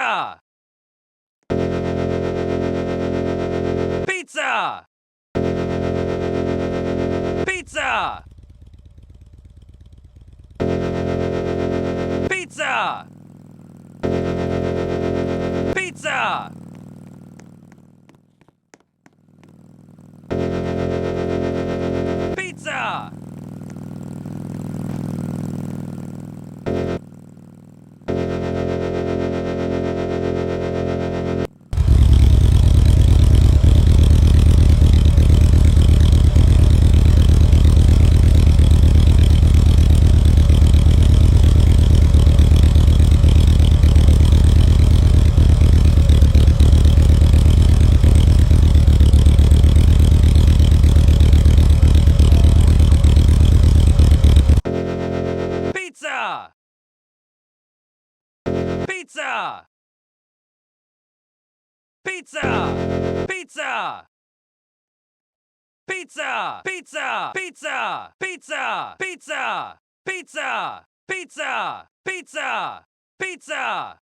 Pizza! Pizza! Pizza! Pizza! Pizza! Pizza! Pizza! Pizza! Pizza! Pizza! Pizza! Pizza! Pizza! Pizza! Pizza! Pizza! Pizza! Pizza! Pizza!